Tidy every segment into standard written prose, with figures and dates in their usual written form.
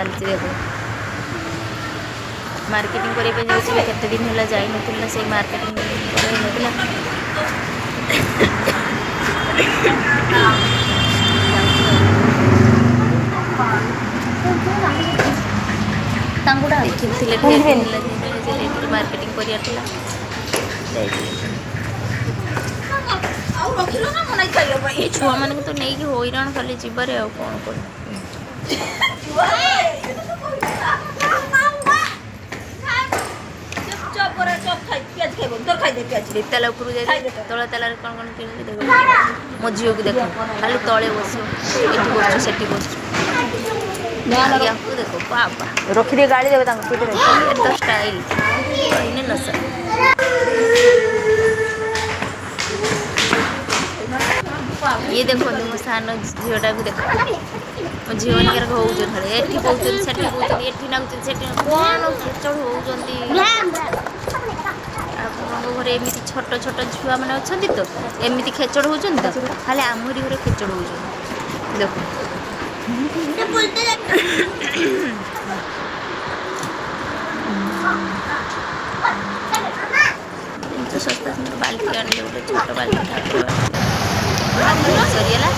चलती देखो मार्केटिंग करने जाऊँगी केते दिन है जाई नथिला से मार्केटिंग नथिला देखी मार्केटिंग कर छुआ मान तो नहीं हईराण खाली जीवारे आ कौन कर ताला उपर तला ताल कौन कौन किणी देख मो झील को देख खाली तले बस बस बस देखो बाबा रखिदे गाड़ी देवे तो स्टाइल कहने न सर ये देखो मो सान झीटा को देख मो झील मानकर हौन एटी कौन से एटी नागुन से कौन खेचड़ होती घरे एमती छोट छोट छुआ मैंने अच्छा तो एमती खेचड़ होती तो खाली आमरी घरे खेचड़ हो देखो तो सस्ता सुंदर बाल्टी आने गोटे छोट बाल्टी सरीगला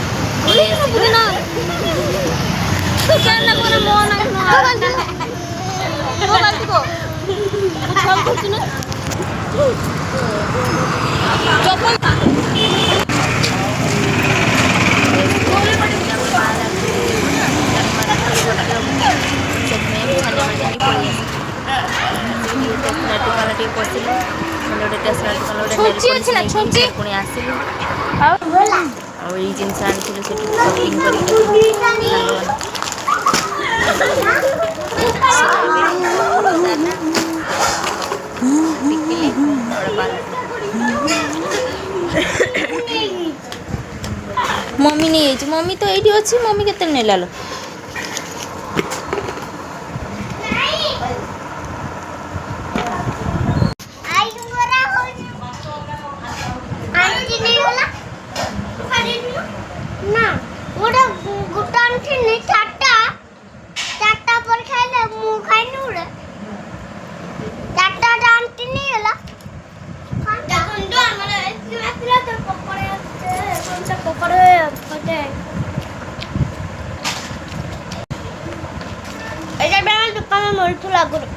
पुणी आसिलु जिनस आनी शॉपिंग मम्मी नहीं मम्मी तो ये अच्छी मम्मी केते नेला लो दुकान मिलूला आगुरी